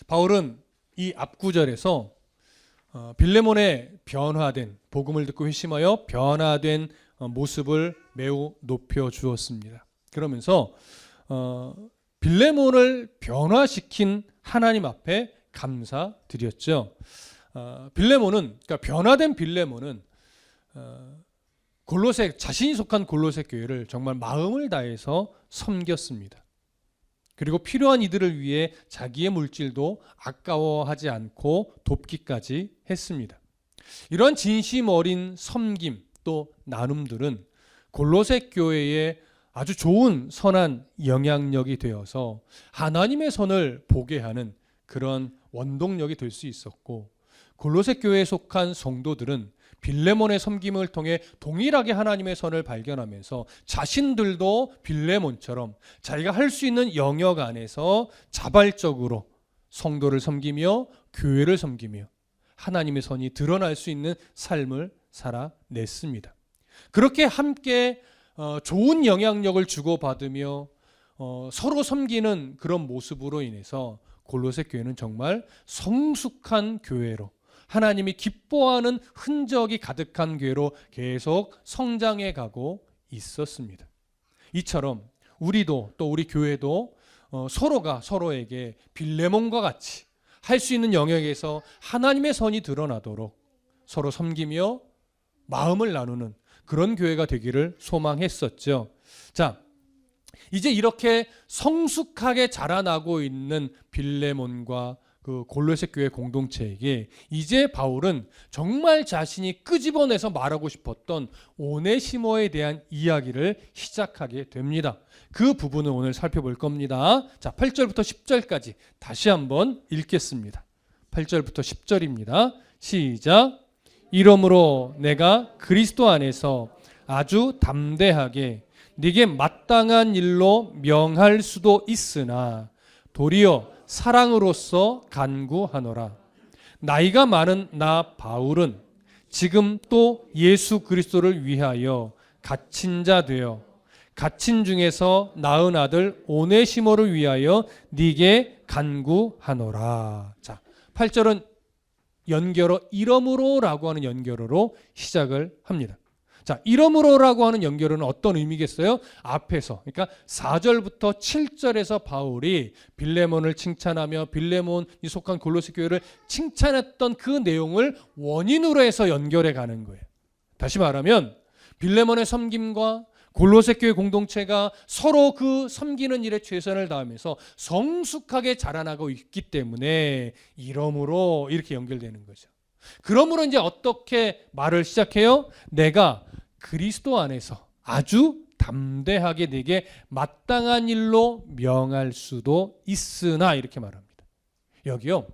바울은 이 앞구절에서 빌레몬의 변화된, 복음을 듣고 회심하여 변화된 모습을 매우 높여 주었습니다. 그러면서 빌레몬을 변화시킨 하나님 앞에 감사드렸죠. 빌레몬은, 그러니까 변화된 빌레몬은 자신이 속한 골로새 교회를 정말 마음을 다해서 섬겼습니다. 그리고 필요한 이들을 위해 자기의 물질도 아까워하지 않고 돕기까지 했습니다. 이런 진심 어린 섬김 또 나눔들은 골로새 교회에 아주 좋은 선한 영향력이 되어서 하나님의 선을 보게 하는 그런 원동력이 될 수 있었고, 골로새 교회에 속한 성도들은 빌레몬의 섬김을 통해 동일하게 하나님의 선을 발견하면서 자신들도 빌레몬처럼 자기가 할 수 있는 영역 안에서 자발적으로 성도를 섬기며 교회를 섬기며 하나님의 선이 드러날 수 있는 삶을 살아냈습니다. 그렇게 함께 좋은 영향력을 주고받으며 서로 섬기는 그런 모습으로 인해서 골로새 교회는 정말 성숙한 교회로, 하나님이 기뻐하는 흔적이 가득한 교회로 계속 성장해 가고 있었습니다. 이처럼 우리도 또 우리 교회도 서로가 서로에게 빌레몬과 같이 할 수 있는 영역에서 하나님의 선이 드러나도록 서로 섬기며 마음을 나누는 그런 교회가 되기를 소망했었죠. 자, 이제 이렇게 성숙하게 자라나고 있는 빌레몬과 그 골로새 교회 공동체에게 이제 바울은 정말 자신이 끄집어내서 말하고 싶었던 오네시모에 대한 이야기를 시작하게 됩니다. 그 부분을 오늘 살펴볼 겁니다. 자, 8절부터 10절까지 다시 한번 읽겠습니다. 8절부터 10절입니다. 시작. 이러므로 내가 그리스도 안에서 아주 담대하게 네게 마땅한 일로 명할 수도 있으나 도리어 사랑으로서 간구하노라. 나이가 많은 나 바울은 지금 또 예수 그리스도를 위하여 갇힌 자 되어 갇힌 중에서 낳은 아들 오네시모를 위하여 네게 간구하노라. 자, 8절은 연결어 이러므로라고 하는 연결어로 시작을 합니다. 자, 이러므로라고 하는 연결어는 어떤 의미겠어요? 앞에서, 그러니까 4절부터 7절에서 바울이 빌레몬을 칭찬하며 빌레몬이 속한 골로새 교회를 칭찬했던 그 내용을 원인으로 해서 연결해 가는 거예요. 다시 말하면 빌레몬의 섬김과 골로새 교회 공동체가 서로 그 섬기는 일에 최선을 다하면서 성숙하게 자라나고 있기 때문에 이러므로 이렇게 연결되는 거죠. 그러므로 이제 어떻게 말을 시작해요? 내가 그리스도 안에서 아주 담대하게 네게 마땅한 일로 명할 수도 있으나 이렇게 말합니다. 여기요,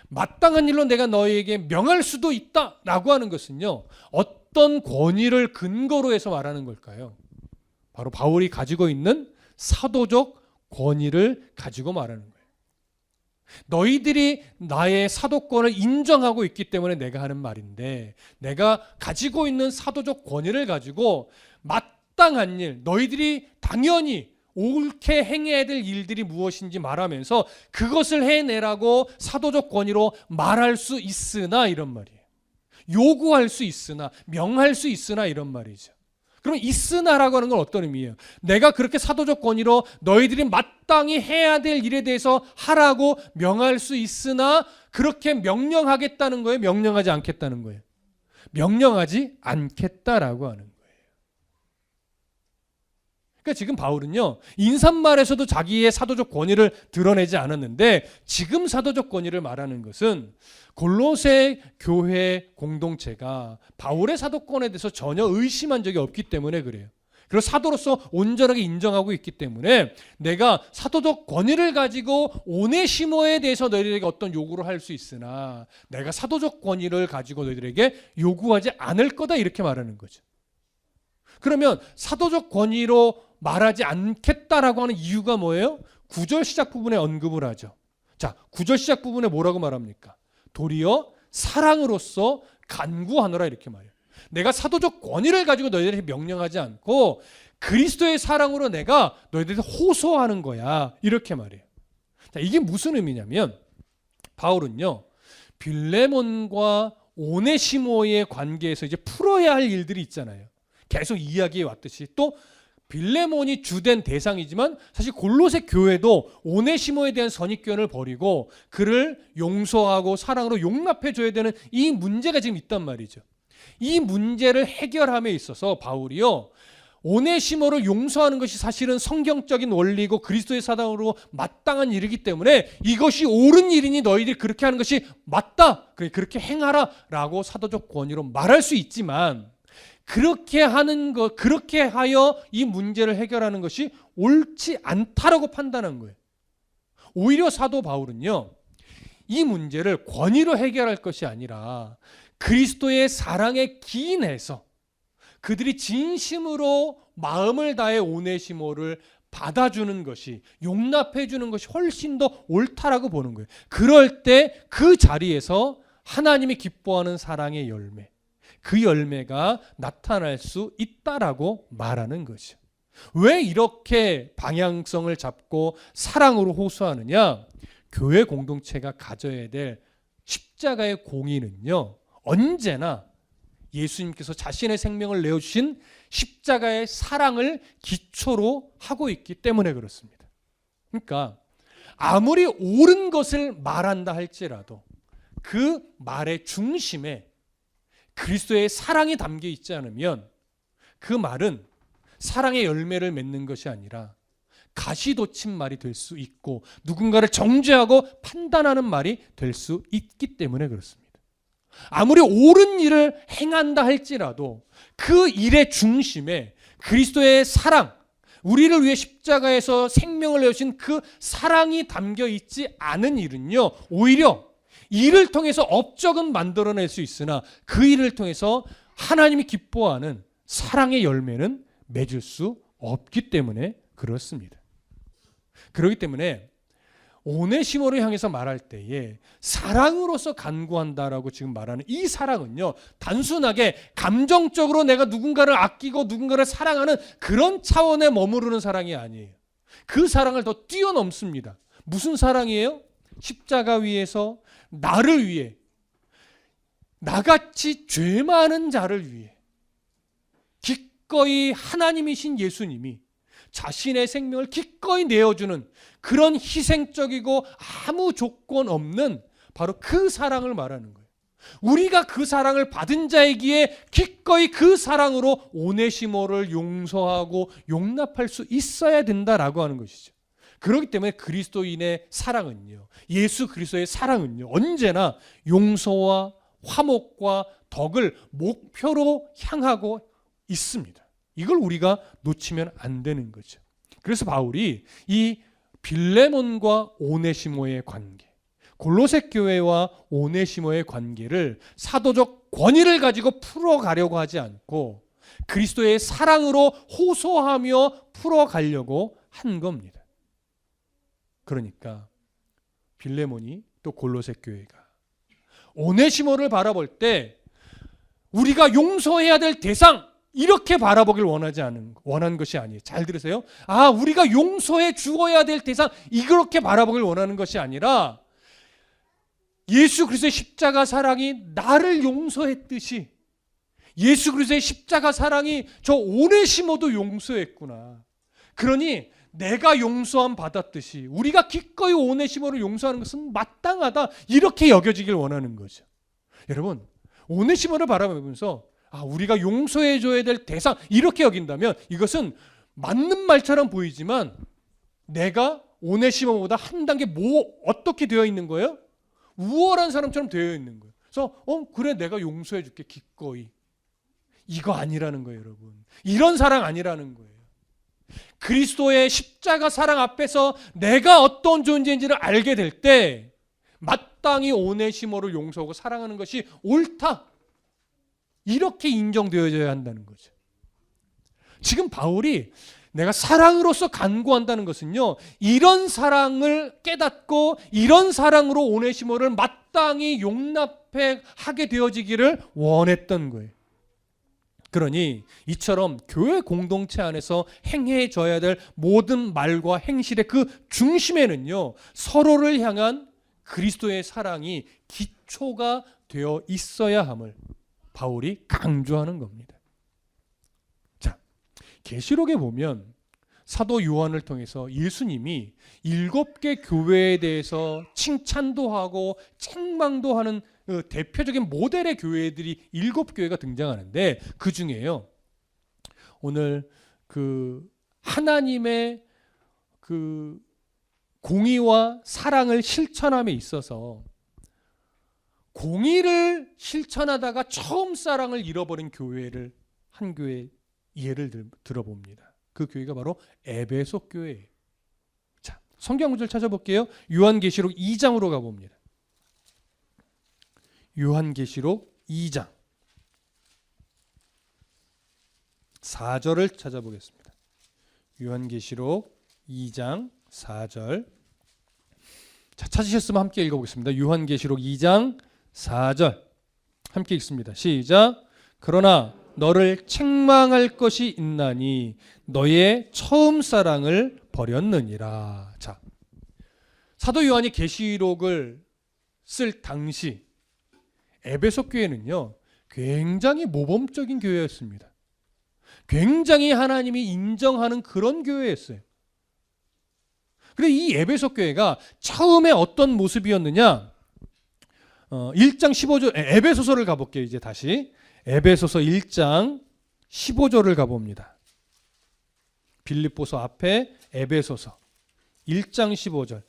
마땅한 일로 내가 너희에게 명할 수도 있다라고 하는 것은요, 어떤 권위를 근거로 해서 말하는 걸까요? 바로 바울이 가지고 있는 사도적 권위를 가지고 말하는 거예요. 너희들이 나의 사도권을 인정하고 있기 때문에 내가 하는 말인데, 내가 가지고 있는 사도적 권위를 가지고 마땅한 일, 너희들이 당연히 옳게 행해야 될 일들이 무엇인지 말하면서 그것을 해내라고 사도적 권위로 말할 수 있으나 이런 말이에요. 요구할 수 있으나, 명할 수 있으나 이런 말이죠. 그럼 있으나라고 하는 건 어떤 의미예요? 내가 그렇게 사도적 권위로 너희들이 마땅히 해야 될 일에 대해서 하라고 명할 수 있으나 그렇게 명령하겠다는 거예요? 명령하지 않겠다는 거예요? 명령하지 않겠다라고 하는 거예요. 그러니까 지금 바울은요, 인사말에서도 자기의 사도적 권위를 드러내지 않았는데 지금 사도적 권위를 말하는 것은 골로새 교회 공동체가 바울의 사도권에 대해서 전혀 의심한 적이 없기 때문에 그래요. 그리고 사도로서 온전하게 인정하고 있기 때문에 내가 사도적 권위를 가지고 오네시모에 대해서 너희들에게 어떤 요구를 할 수 있으나 내가 사도적 권위를 가지고 너희들에게 요구하지 않을 거다 이렇게 말하는 거죠. 그러면 사도적 권위로 말하지 않겠다라고 하는 이유가 뭐예요? 9절 시작 부분에 언급을 하죠. 자, 9절 시작 부분에 뭐라고 말합니까? 도리어 사랑으로서 간구하노라 이렇게 말해요. 내가 사도적 권위를 가지고 너희들에게 명령하지 않고 그리스도의 사랑으로 내가 너희들에게 호소하는 거야 이렇게 말해요. 자, 이게 무슨 의미냐면 바울은요, 빌레몬과 오네시모의 관계에서 이제 풀어야 할 일들이 있잖아요. 계속 이야기해 왔듯이 또 빌레몬이 주된 대상이지만 사실 골로새 교회도 오네시모에 대한 선입견을 버리고 그를 용서하고 사랑으로 용납해 줘야 되는 이 문제가 지금 있단 말이죠. 이 문제를 해결함에 있어서 바울이요, 오네시모를 용서하는 것이 사실은 성경적인 원리고 그리스도의 사랑으로 마땅한 일이기 때문에 이것이 옳은 일이니 너희들이 그렇게 하는 것이 맞다, 그렇게 행하라 라고 사도적 권위로 말할 수 있지만, 그렇게 하는 것, 그렇게 하여 이 문제를 해결하는 것이 옳지 않다라고 판단한 거예요. 오히려 사도 바울은요, 이 문제를 권위로 해결할 것이 아니라 그리스도의 사랑에 기인해서 그들이 진심으로 마음을 다해 오네시모를 받아주는 것이, 용납해 주는 것이 훨씬 더 옳다라고 보는 거예요. 그럴 때 그 자리에서 하나님이 기뻐하는 사랑의 열매, 그 열매가 나타날 수 있다라고 말하는 거죠. 왜 이렇게 방향성을 잡고 사랑으로 호소하느냐? 교회 공동체가 가져야 될 십자가의 공의는요, 언제나 예수님께서 자신의 생명을 내어주신 십자가의 사랑을 기초로 하고 있기 때문에 그렇습니다. 그러니까 아무리 옳은 것을 말한다 할지라도 그 말의 중심에 그리스도의 사랑이 담겨 있지 않으면 그 말은 사랑의 열매를 맺는 것이 아니라 가시돋친 말이 될 수 있고 누군가를 정죄하고 판단하는 말이 될 수 있기 때문에 그렇습니다. 아무리 옳은 일을 행한다 할지라도 그 일의 중심에 그리스도의 사랑, 우리를 위해 십자가에서 생명을 내어주신 그 사랑이 담겨 있지 않은 일은요, 오히려 일을 통해서 업적은 만들어낼 수 있으나 그 일을 통해서 하나님이 기뻐하는 사랑의 열매는 맺을 수 없기 때문에 그렇습니다. 그렇기 때문에 오네시모를 향해서 말할 때에 사랑으로서 간구한다라고 지금 말하는 이 사랑은요, 단순하게 감정적으로 내가 누군가를 아끼고 누군가를 사랑하는 그런 차원에 머무르는 사랑이 아니에요. 그 사랑을 더 뛰어넘습니다. 무슨 사랑이에요? 십자가 위에서 나를 위해, 나같이 죄 많은 자를 위해 기꺼이 하나님이신 예수님이 자신의 생명을 기꺼이 내어주는 그런 희생적이고 아무 조건 없는 바로 그 사랑을 말하는 거예요. 우리가 그 사랑을 받은 자이기에 기꺼이 그 사랑으로 오네시모를 용서하고 용납할 수 있어야 된다라고 하는 것이죠. 그렇기 때문에 그리스도인의 사랑은요, 예수 그리스도의 사랑은요, 언제나 용서와 화목과 덕을 목표로 향하고 있습니다. 이걸 우리가 놓치면 안 되는 거죠. 그래서 바울이 이 빌레몬과 오네시모의 관계, 골로새 교회와 오네시모의 관계를 사도적 권위를 가지고 풀어가려고 하지 않고 그리스도의 사랑으로 호소하며 풀어가려고 한 겁니다. 그러니까 빌레몬이 또 골로새 교회가 오네시모를 바라볼 때 우리가 용서해야 될 대상, 이렇게 바라보길 원한 것이 아니에요. 잘 들으세요. 우리가 용서해 주어야 될 대상, 이렇게 바라보길 원하는 것이 아니라 예수 그리스도의 십자가 사랑이 나를 용서했듯이 예수 그리스도의 십자가 사랑이 저 오네시모도 용서했구나. 그러니 내가 용서함 받았듯이 우리가 기꺼이 오네시모를 용서하는 것은 마땅하다, 이렇게 여겨지길 원하는 거죠. 여러분, 오네시모를 바라보면서 우리가 용서해 줘야 될 대상, 이렇게 여긴다면 이것은 맞는 말처럼 보이지만 내가 오네시모보다 한 단계 어떻게 되어 있는 거예요? 우월한 사람처럼 되어 있는 거예요. 그래서 그래, 내가 용서해 줄게, 기꺼이. 이거 아니라는 거예요, 여러분. 이런 사랑 아니라는 거예요. 그리스도의 십자가 사랑 앞에서 내가 어떤 존재인지를 알게 될 때 마땅히 오네시모를 용서하고 사랑하는 것이 옳다, 이렇게 인정되어져야 한다는 거죠. 지금 바울이 내가 사랑으로서 간구한다는 것은요, 이런 사랑을 깨닫고 이런 사랑으로 오네시모를 마땅히 용납해 하게 되어지기를 원했던 거예요. 그러니 이처럼 교회 공동체 안에서 행해져야 될 모든 말과 행실의 그 중심에는요, 서로를 향한 그리스도의 사랑이 기초가 되어 있어야 함을 바울이 강조하는 겁니다. 자, 계시록에 보면 사도 요한을 통해서 예수님이 7개 교회에 대해서 칭찬도 하고 책망도 하는 대표적인 모델의 교회들이 7교회가 등장하는데, 그 중에요 오늘 그 하나님의 그 공의와 사랑을 실천함에 있어서 공의를 실천하다가 처음 사랑을 잃어버린 교회를 한 교회 예를 들어봅니다. 그 교회가 바로 에베소 교회예요. 자, 성경 구절 찾아볼게요. 요한계시록 2장으로 가봅니다. 요한계시록 2장 4절을 찾아보겠습니다. 요한계시록 2장 4절. 자, 찾으셨으면 함께 읽어보겠습니다. 요한계시록 2장 4절 함께 읽습니다. 시작. 그러나 너를 책망할 것이 있나니 너의 처음 사랑을 버렸느니라. 자, 사도 요한이 계시록을 쓸 당시 에베소 교회는요 굉장히 모범적인 교회였습니다. 굉장히 하나님이 인정하는 그런 교회였어요. 그런데 이 에베소 교회가 처음에 어떤 모습이었느냐? 1장 15절 에베소서를 가볼게요. 이제 다시 에베소서 1장 15절을 가봅니다. 빌립보서 앞에 에베소서 1장 15절.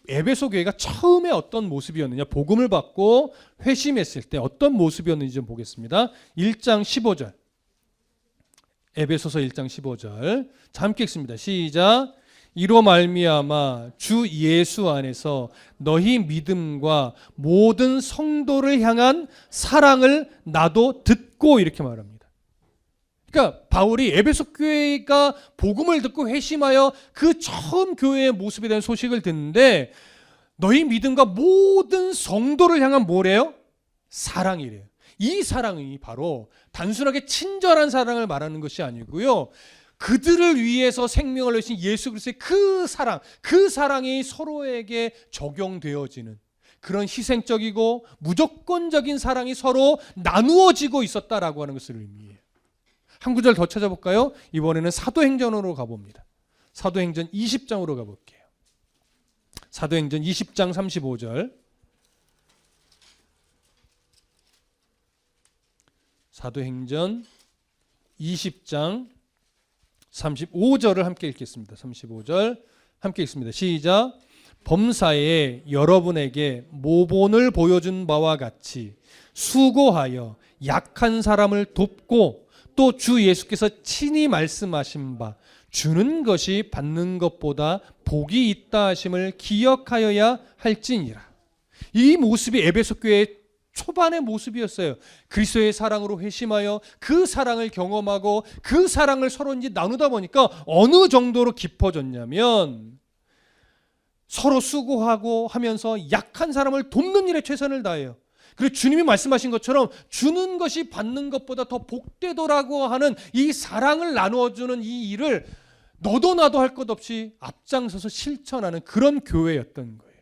에베소 교회가 처음에 어떤 모습이었느냐? 복음을 받고 회심했을 때 어떤 모습이었는지 좀 보겠습니다. 1장 15절. 에베소서 1장 15절. 자, 함께 읽습니다. 시작. 이로 말미암아 주 예수 안에서 너희 믿음과 모든 성도를 향한 사랑을 나도 듣고, 이렇게 말합니다. 그러니까 바울이 에베소 교회가 복음을 듣고 회심하여 그 처음 교회의 모습에 대한 소식을 듣는데, 너희 믿음과 모든 성도를 향한 뭐래요? 사랑이래요. 이 사랑이 바로 단순하게 친절한 사랑을 말하는 것이 아니고요, 그들을 위해서 생명을 내신 예수 그리스도의 그 사랑이 서로에게 적용되어지는 그런 희생적이고 무조건적인 사랑이 서로 나누어지고 있었다라고 하는 것을 의미해요. 한 구절 더 찾아볼까요? 이번에는 사도행전으로 가봅니다. 사도행전 20장으로 가볼게요. 사도행전 20장 35절. 사도행전 20장 35절을 함께 읽겠습니다. 35절 함께 읽습니다. 시작. 범사에 여러분에게 모본을 보여준 바와 같이 수고하여 약한 사람을 돕고 또 주 예수께서 친히 말씀하신 바 주는 것이 받는 것보다 복이 있다 하심을 기억하여야 할지니라. 이 모습이 에베소 교회의 초반의 모습이었어요. 그리스도의 사랑으로 회심하여 그 사랑을 경험하고 그 사랑을 서로 이제 나누다 보니까 어느 정도로 깊어졌냐면 서로 수고하고 하면서 약한 사람을 돕는 일에 최선을 다해요. 그리고 주님이 말씀하신 것처럼 주는 것이 받는 것보다 더 복되더라고 하는 이 사랑을 나누어주는 이 일을 너도 나도 할 것 없이 앞장서서 실천하는 그런 교회였던 거예요.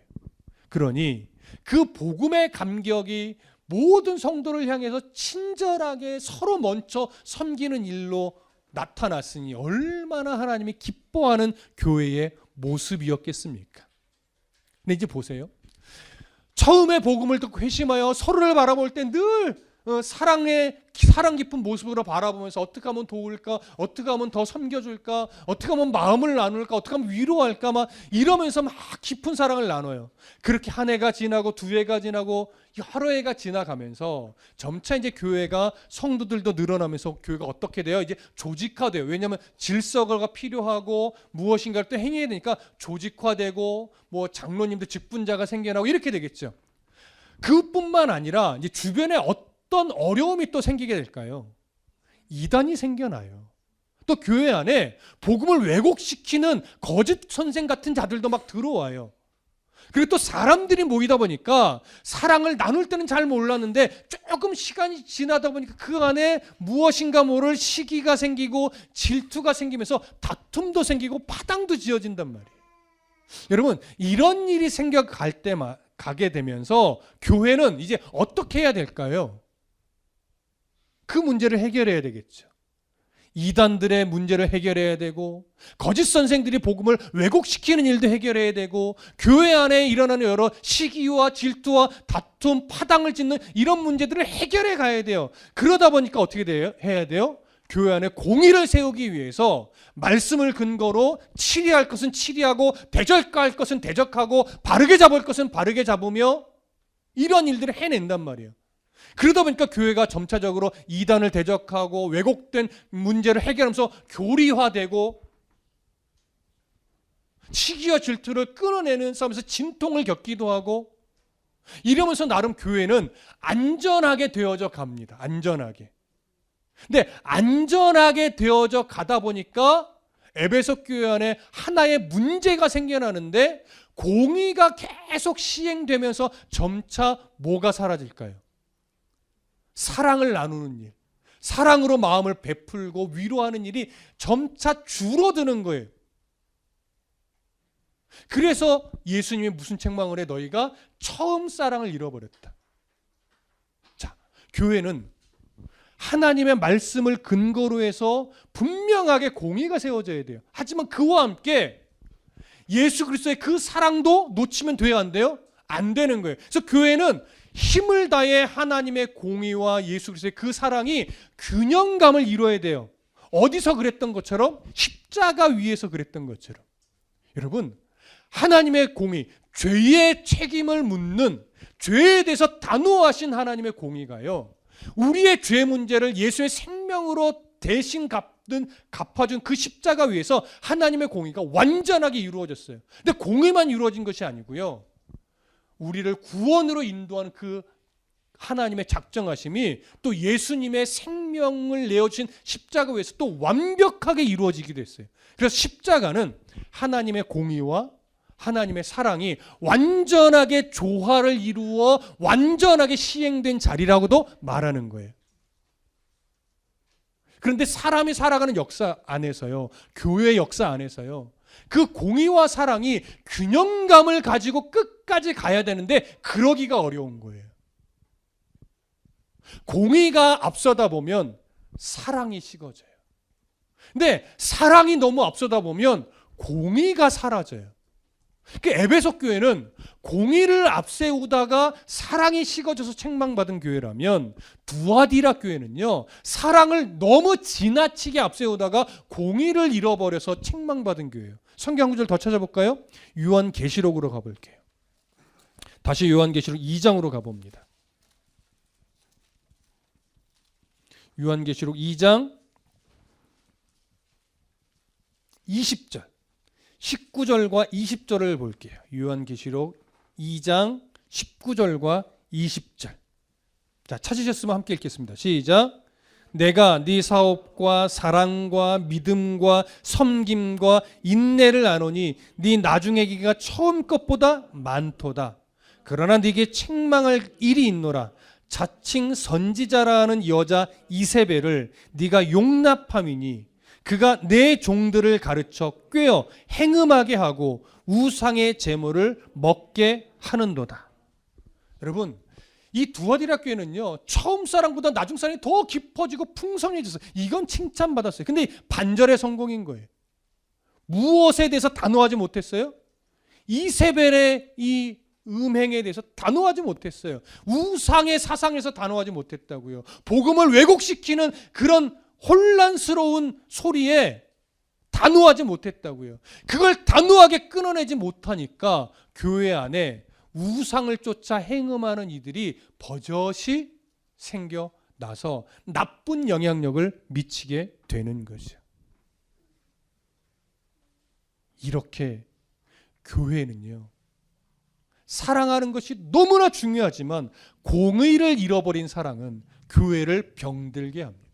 그러니 그 복음의 감격이 모든 성도를 향해서 친절하게 서로 먼저 섬기는 일로 나타났으니 얼마나 하나님이 기뻐하는 교회의 모습이었겠습니까? 근데 이제 보세요. 처음에 복음을 듣고 회심하여 서로를 바라볼 때 늘 사랑 깊은 모습으로 바라보면서 어떻게 하면 도울까, 어떻게 하면 더 섬겨줄까, 어떻게 하면 마음을 나눌까, 어떻게 하면 위로할까, 막 이러면서 막 깊은 사랑을 나눠요. 그렇게 한 해가 지나고 두 해가 지나고 여러 해가 지나가면서 점차 이제 교회가 성도들도 늘어나면서 교회가 어떻게 돼요? 이제 조직화돼요. 왜냐하면 질서가 필요하고 무엇인가를 또 행해야 되니까 조직화되고 뭐 장로님들 직분자가 생겨나고 이렇게 되겠죠. 그뿐만 아니라 이제 주변에 어떤 어려움이 또 생기게 될까요? 이단이 생겨나요. 또 교회 안에 복음을 왜곡시키는 거짓 선생 같은 자들도 막 들어와요. 그리고 또 사람들이 모이다 보니까 사랑을 나눌 때는 잘 몰랐는데 조금 시간이 지나다 보니까 그 안에 무엇인가 모를 시기가 생기고 질투가 생기면서 다툼도 생기고 파당도 지어진단 말이에요. 여러분, 이런 일이 생겨갈 때만 가게 되면서 교회는 이제 어떻게 해야 될까요? 그 문제를 해결해야 되겠죠. 이단들의 문제를 해결해야 되고, 거짓 선생들이 복음을 왜곡시키는 일도 해결해야 되고, 교회 안에 일어나는 여러 시기와 질투와 다툼, 파당을 짓는 이런 문제들을 해결해 가야 돼요. 그러다 보니까 어떻게 해야 돼요? 교회 안에 공의를 세우기 위해서 말씀을 근거로 치리할 것은 치리하고, 대적할 것은 대적하고, 바르게 잡을 것은 바르게 잡으며 이런 일들을 해낸단 말이에요. 그러다 보니까 교회가 점차적으로 이단을 대적하고 왜곡된 문제를 해결하면서 교리화되고, 시기와 질투를 끊어내는 싸움에서 진통을 겪기도 하고, 이러면서 나름 교회는 안전하게 되어져 갑니다. 안전하게. 근데 안전하게 되어져 가다 보니까 에베소 교회 안에 하나의 문제가 생겨나는데, 공의가 계속 시행되면서 점차 뭐가 사라질까요? 사랑을 나누는 일, 사랑으로 마음을 베풀고 위로하는 일이 점차 줄어드는 거예요. 그래서 예수님이 무슨 책망을 해? 너희가 처음 사랑을 잃어버렸다. 자, 교회는 하나님의 말씀을 근거로 해서 분명하게 공의가 세워져야 돼요. 하지만 그와 함께 예수 그리스도의 그 사랑도 놓치면 돼야 안 돼요? 안 되는 거예요. 그래서 교회는 힘을 다해 하나님의 공의와 예수 그리스도의 그 사랑이 균형감을 이루어야 돼요. 어디서 그랬던 것처럼? 십자가 위에서 그랬던 것처럼. 여러분, 하나님의 공의, 죄의 책임을 묻는, 죄에 대해서 단호하신 하나님의 공의가요, 우리의 죄 문제를 예수의 생명으로 대신 갚아준 그 십자가 위에서 하나님의 공의가 완전하게 이루어졌어요. 근데 공의만 이루어진 것이 아니고요, 우리를 구원으로 인도하는 그 하나님의 작정하심이 또 예수님의 생명을 내어주신 십자가 위에서 또 완벽하게 이루어지기도 했어요. 그래서 십자가는 하나님의 공의와 하나님의 사랑이 완전하게 조화를 이루어 완전하게 시행된 자리라고도 말하는 거예요. 그런데 사람이 살아가는 역사 안에서요, 교회 역사 안에서요, 그 공의와 사랑이 균형감을 가지고 끝까지 가야 되는데 그러기가 어려운 거예요. 공의가 앞서다 보면 사랑이 식어져요. 근데 사랑이 너무 앞서다 보면 공의가 사라져요. 그 에베소 교회는 공의를 앞세우다가 사랑이 식어져서 책망받은 교회라면, 두아디라 교회는요, 사랑을 너무 지나치게 앞세우다가 공의를 잃어버려서 책망받은 교회예요. 성경 한 구절 더 찾아볼까요? 요한계시록으로 가볼게요. 다시 요한계시록 2장으로 가봅니다. 요한계시록 2장 20절, 19절과 20절을 볼게요. 요한계시록 2장 19절과 20절. 자, 찾으셨으면 함께 읽겠습니다. 시작. 내가 네 사업과 사랑과 믿음과 섬김과 인내를 아노니 네 나중의 기가 처음 것보다 많도다. 그러나 네게 책망할 일이 있노라. 자칭 선지자라는 여자 이세벨을 네가 용납함이니 그가 내 종들을 가르쳐 꾀어 행음하게 하고 우상의 제물을 먹게 하는도다. 여러분, 이 두아디라 교회는요, 처음 사랑보다 나중 사랑이 더 깊어지고 풍성해졌어요. 이건 칭찬받았어요. 근데 반절의 성공인 거예요. 무엇에 대해서 단호하지 못했어요? 이세벨의 이 음행에 대해서 단호하지 못했어요. 우상의 사상에서 단호하지 못했다고요. 복음을 왜곡시키는 그런 혼란스러운 소리에 단호하지 못했다고요. 그걸 단호하게 끊어내지 못하니까 교회 안에 우상을 쫓아 행음하는 이들이 버젓이 생겨나서 나쁜 영향력을 미치게 되는 거죠. 이렇게 교회는요, 사랑하는 것이 너무나 중요하지만 공의를 잃어버린 사랑은 교회를 병들게 합니다.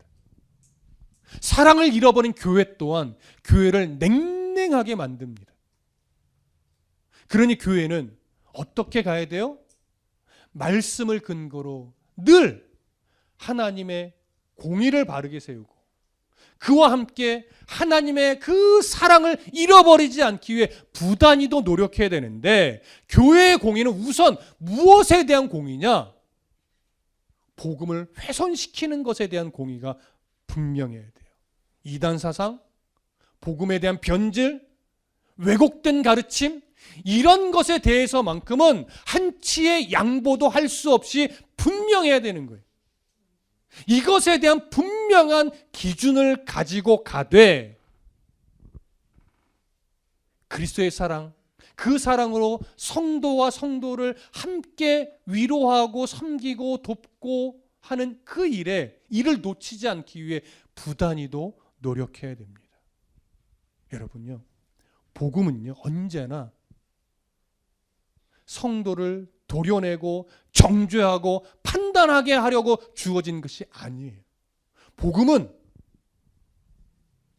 사랑을 잃어버린 교회 또한 교회를 냉랭하게 만듭니다. 그러니 교회는 어떻게 가야 돼요? 말씀을 근거로 늘 하나님의 공의를 바르게 세우고 그와 함께 하나님의 그 사랑을 잃어버리지 않기 위해 부단히도 노력해야 되는데, 교회의 공의는 우선 무엇에 대한 공의냐? 복음을 훼손시키는 것에 대한 공의가 분명해야 돼요. 이단 사상, 복음에 대한 변질, 왜곡된 가르침, 이런 것에 대해서만큼은 한치의 양보도 할 수 없이 분명해야 되는 거예요. 이것에 대한 분명한 기준을 가지고 가되, 그리스도의 사랑, 그 사랑으로 성도와 성도를 함께 위로하고 섬기고 돕고 하는 그 이를 놓치지 않기 위해 부단히도 노력해야 됩니다. 여러분요, 복음은요, 언제나 성도를 도려내고 정죄하고 판단하게 하려고 주어진 것이 아니에요. 복음은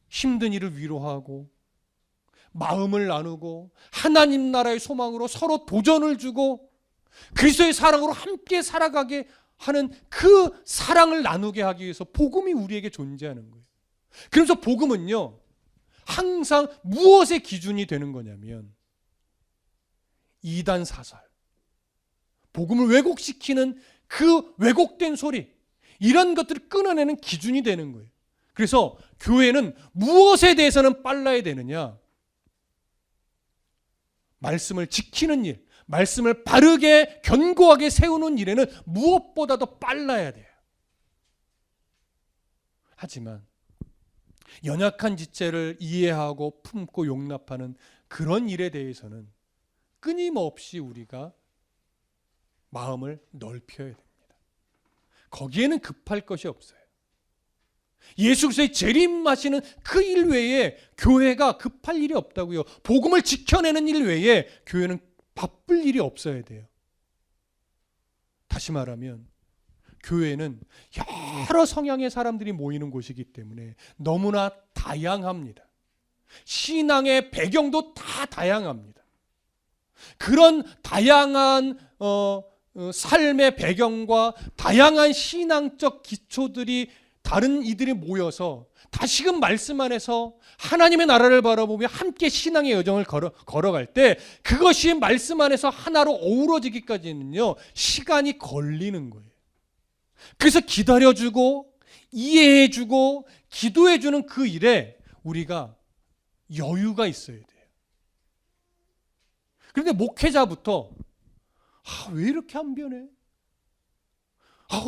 힘든 이를 위로하고 마음을 나누고 하나님 나라의 소망으로 서로 도전을 주고 그리스도의 사랑으로 함께 살아가게 하는 그 사랑을 나누게 하기 위해서 복음이 우리에게 존재하는 거예요. 그래서 복음은요, 항상 무엇의 기준이 되는 거냐면 이단 사설, 복음을 왜곡시키는 그 왜곡된 소리, 이런 것들을 끊어내는 기준이 되는 거예요. 그래서 교회는 무엇에 대해서는 빨라야 되느냐? 말씀을 지키는 일, 말씀을 바르게 견고하게 세우는 일에는 무엇보다도 빨라야 돼요. 하지만 연약한 지체를 이해하고 품고 용납하는 그런 일에 대해서는 끊임없이 우리가 마음을 넓혀야 됩니다. 거기에는 급할 것이 없어요. 예수 그리스도의 재림하시는 그 일 외에 교회가 급할 일이 없다고요. 복음을 지켜내는 일 외에 교회는 바쁠 일이 없어야 돼요. 다시 말하면 교회는 여러 성향의 사람들이 모이는 곳이기 때문에 너무나 다양합니다. 신앙의 배경도 다 다양합니다. 그런 다양한 삶의 배경과 다양한 신앙적 기초들이 다른 이들이 모여서 다시금 말씀 안에서 하나님의 나라를 바라보며 함께 신앙의 여정을 걸어갈 때 그것이 말씀 안에서 하나로 어우러지기까지는요, 시간이 걸리는 거예요. 그래서 기다려주고 이해해주고 기도해주는 그 일에 우리가 여유가 있어야 돼요. 그런데 목회자부터 왜 이렇게 안 변해?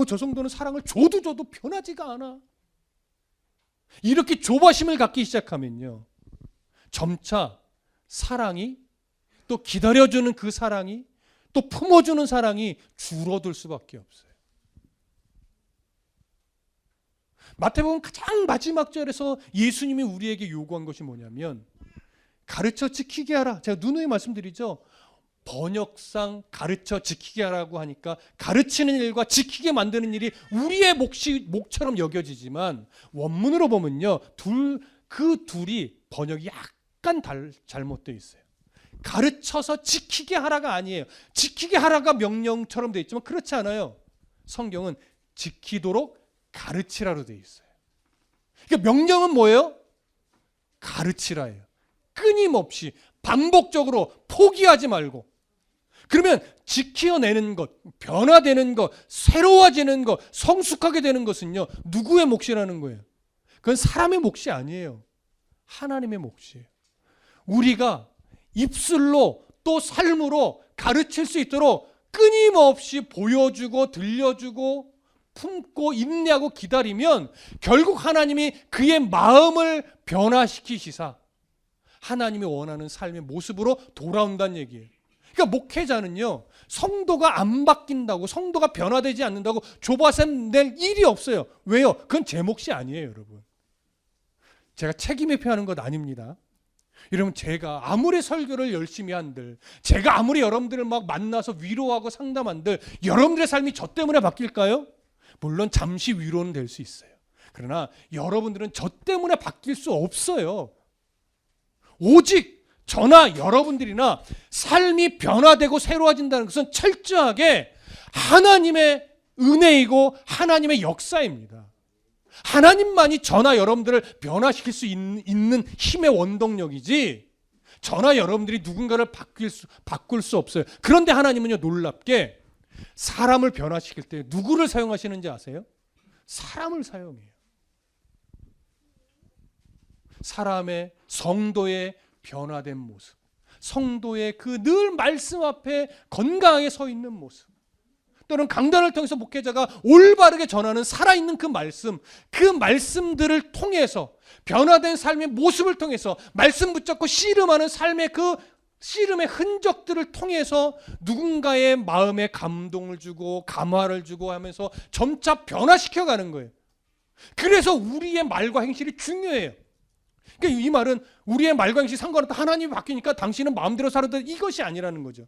저 정도는 사랑을 줘도 변하지가 않아. 이렇게 조바심을 갖기 시작하면요, 점차 사랑이, 또 기다려주는 그 사랑이, 또 품어주는 사랑이 줄어들 수밖에 없어요. 마태복음 가장 마지막 절에서 예수님이 우리에게 요구한 것이 뭐냐면 가르쳐 지키게 하라. 제가 누누이 말씀드리죠. 번역상 가르쳐 지키게 하라고 하니까 가르치는 일과 지키게 만드는 일이 우리의 몫처럼 여겨지지만 원문으로 보면요, 그 둘이 번역이 약간 잘못되어 있어요. 가르쳐서 지키게 하라가 아니에요. 지키게 하라가 명령처럼 되어 있지만 그렇지 않아요. 성경은 지키도록 가르치라로 되어 있어요. 그러니까 명령은 뭐예요? 가르치라예요. 끊임없이 반복적으로 포기하지 말고. 그러면 지켜내는 것, 변화되는 것, 새로워지는 것, 성숙하게 되는 것은요, 누구의 몫이라는 거예요? 그건 사람의 몫이 아니에요. 하나님의 몫이에요. 우리가 입술로 또 삶으로 가르칠 수 있도록 끊임없이 보여주고 들려주고 품고 인내하고 기다리면 결국 하나님이 그의 마음을 변화시키시사 하나님이 원하는 삶의 모습으로 돌아온다는 얘기예요. 그러니까 목회자는요, 성도가 안 바뀐다고, 성도가 변화되지 않는다고 조바심 낼 일이 없어요. 왜요? 그건 제 몫이 아니에요, 여러분. 제가 책임에 표하는 것 아닙니다. 여러분, 제가 아무리 설교를 열심히 한들, 제가 아무리 여러분들을 막 만나서 위로하고 상담한들, 여러분들의 삶이 저 때문에 바뀔까요? 물론 잠시 위로는 될 수 있어요. 그러나 여러분들은 저 때문에 바뀔 수 없어요. 오직 저나 여러분들이나 삶이 변화되고 새로워진다는 것은 철저하게 하나님의 은혜이고 하나님의 역사입니다. 하나님만이 저나 여러분들을 변화시킬 수 있는 힘의 원동력이지, 저나 여러분들이 누군가를 바꿀 수 없어요. 그런데 하나님은요, 놀랍게 사람을 변화시킬 때 누구를 사용하시는지 아세요? 사람을 사용해요. 사람의, 성도의 변화된 모습, 성도의 그 늘 말씀 앞에 건강하게 서 있는 모습, 또는 강단을 통해서 목회자가 올바르게 전하는 살아있는 그 말씀들을 통해서, 변화된 삶의 모습을 통해서, 말씀 붙잡고 씨름하는 삶의 그 씨름의 흔적들을 통해서 누군가의 마음에 감동을 주고 감화를 주고 하면서 점차 변화시켜가는 거예요. 그래서 우리의 말과 행실이 중요해요. 그러니까 이 말은 우리의 말과 행실이 상관없다, 하나님이 바뀌니까 당신은 마음대로 살아도, 이것이 아니라는 거죠.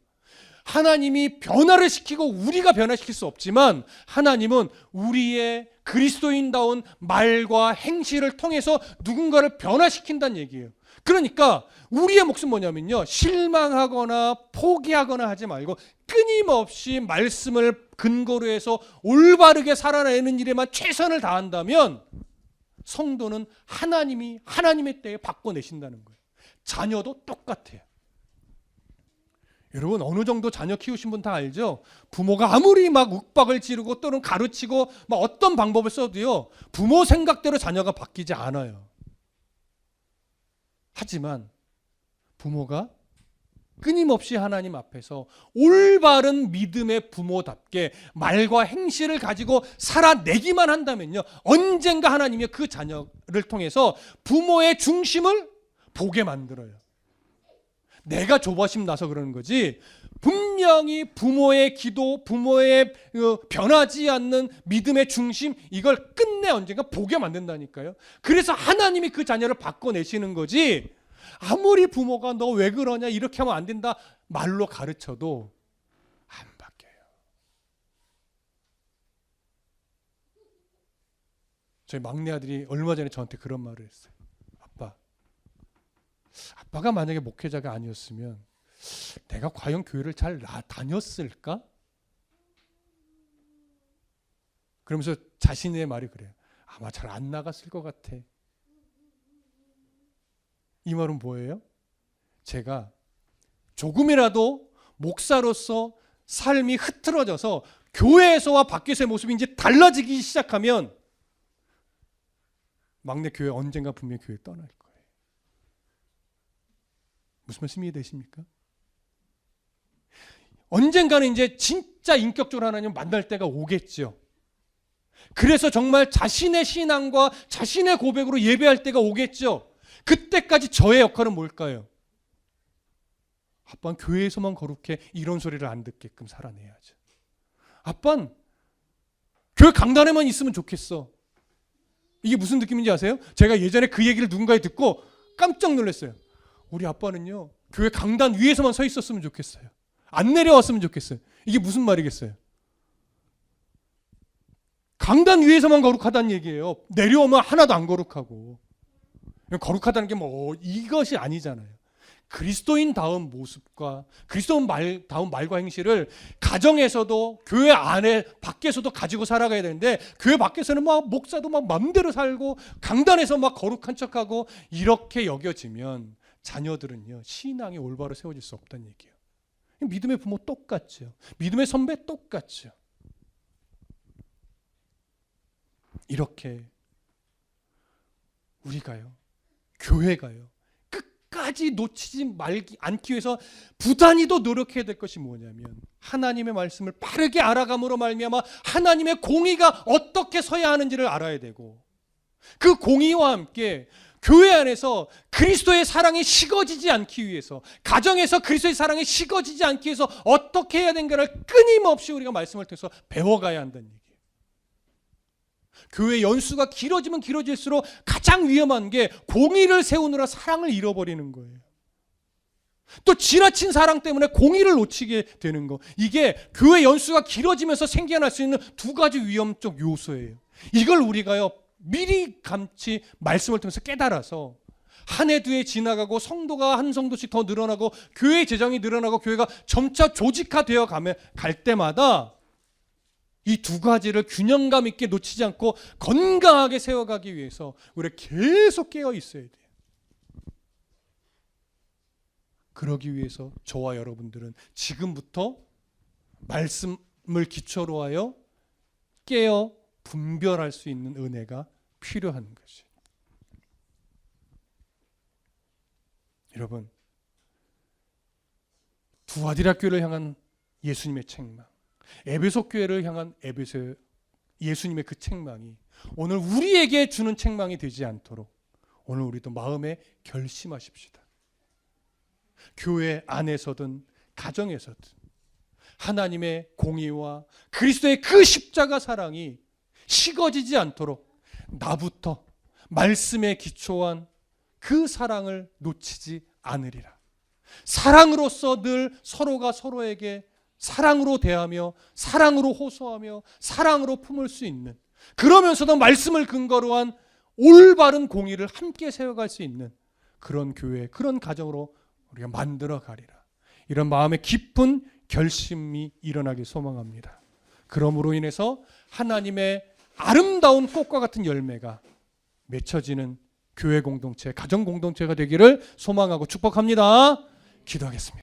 하나님이 변화를 시키고 우리가 변화시킬 수 없지만, 하나님은 우리의 그리스도인다운 말과 행실을 통해서 누군가를 변화시킨다는 얘기예요. 그러니까 우리의 몫은 뭐냐면요, 실망하거나 포기하거나 하지 말고 끊임없이 말씀을 근거로 해서 올바르게 살아내는 일에만 최선을 다한다면 성도는 하나님의 때에 바꿔내신다는 거예요. 자녀도 똑같아요. 여러분, 어느 정도 자녀 키우신 분 다 알죠? 부모가 아무리 막 윽박을 지르고 또는 가르치고 막 어떤 방법을 써도요, 부모 생각대로 자녀가 바뀌지 않아요. 하지만 부모가 끊임없이 하나님 앞에서 올바른 믿음의 부모답게 말과 행실을 가지고 살아내기만 한다면요, 언젠가 하나님이 그 자녀를 통해서 부모의 중심을 보게 만들어요. 내가 조바심 나서 그러는 거지, 분명히 부모의 기도, 부모의 변하지 않는 믿음의 중심, 이걸 끝내 언젠가 보게 만든다니까요. 그래서 하나님이 그 자녀를 바꿔내시는 거지, 아무리 부모가 너 왜 그러냐, 이렇게 하면 안 된다 말로 가르쳐도 안 바뀌어요. 저희 막내 아들이 얼마 전에 저한테 그런 말을 했어요. 아빠가 만약에 목회자가 아니었으면 내가 과연 교회를 잘 다녔을까? 그러면서 자신의 말이 그래요. 아마 잘 안 나갔을 것 같아. 이 말은 뭐예요? 제가 조금이라도 목사로서 삶이 흐트러져서 교회에서와 밖에서의 모습이 이제 달라지기 시작하면 막내 교회 언젠가 분명히 교회 떠날 거예요. 무슨 말씀이 되십니까? 언젠가는 이제 진짜 인격적으로 하나님 만날 때가 오겠죠. 그래서 정말 자신의 신앙과 자신의 고백으로 예배할 때가 오겠죠. 그때까지 저의 역할은 뭘까요? 아빠는 교회에서만 거룩해, 이런 소리를 안 듣게끔 살아내야죠. 아빠는 교회 강단에만 있으면 좋겠어. 이게 무슨 느낌인지 아세요? 제가 예전에 그 얘기를 누군가에 듣고 깜짝 놀랐어요. 우리 아빠는요, 교회 강단 위에서만 서 있었으면 좋겠어요. 안 내려왔으면 좋겠어요. 이게 무슨 말이겠어요? 강단 위에서만 거룩하다는 얘기예요. 내려오면 하나도 안 거룩하고. 거룩하다는 게 이것이 아니잖아요. 그리스도인다운 모습과 그리스도인다운 말과 행실을 가정에서도 교회 안에 밖에서도 가지고 살아가야 되는데, 교회 밖에서는 막 목사도 막 맘대로 살고 강단에서 막 거룩한 척하고 이렇게 여겨지면 자녀들은요, 신앙이 올바로 세워질 수 없다는 얘기예요. 믿음의 부모 똑같죠. 믿음의 선배 똑같죠. 이렇게 우리가요, 교회가요, 끝까지 놓치지 않기 위해서 부단히도 노력해야 될 것이 뭐냐면, 하나님의 말씀을 빠르게 알아감으로 말미암아 하나님의 공의가 어떻게 서야 하는지를 알아야 되고, 그 공의와 함께 교회 안에서 그리스도의 사랑이 식어지지 않기 위해서, 가정에서 그리스도의 사랑이 식어지지 않기 위해서 어떻게 해야 되는가를 끊임없이 우리가 말씀을 통해서 배워가야 한다는 얘기예요. 교회 연수가 길어지면 길어질수록 가장 위험한 게 공의를 세우느라 사랑을 잃어버리는 거예요. 또 지나친 사랑 때문에 공의를 놓치게 되는 거, 이게 교회 연수가 길어지면서 생겨날 수 있는 두 가지 위험적 요소예요. 이걸 우리가요, 미리 감치 말씀을 통해서 깨달아서 한 해 두 해 지나가고 성도가 한 성도씩 더 늘어나고 교회의 재정이 늘어나고 교회가 점차 조직화되어 갈 때마다 이 두 가지를 균형감 있게 놓치지 않고 건강하게 세워가기 위해서 우리가 계속 깨어 있어야 돼요. 그러기 위해서 저와 여러분들은 지금부터 말씀을 기초로 하여 깨어 분별할 수 있는 은혜가 필요한 것이. 여러분, 두아디라 교회를 향한 예수님의 책망, 에베소 교회를 향한 예수님의 그 책망이 오늘 우리에게 주는 책망이 되지 않도록 오늘 우리도 마음에 결심하십시다. 교회 안에서든 가정에서든 하나님의 공의와 그리스도의 그 십자가 사랑이 식어지지 않도록 나부터 말씀에 기초한 그 사랑을 놓치지 않으리라. 사랑으로서 늘 서로가 서로에게 사랑으로 대하며 사랑으로 호소하며 사랑으로 품을 수 있는, 그러면서도 말씀을 근거로 한 올바른 공의를 함께 세워갈 수 있는 그런 교회, 그런 가정으로 우리가 만들어 가리라. 이런 마음의 깊은 결심이 일어나길 소망합니다. 그러므로 인해서 하나님의 아름다운 꽃과 같은 열매가 맺혀지는 교회 공동체, 가정 공동체가 되기를 소망하고 축복합니다. 기도하겠습니다.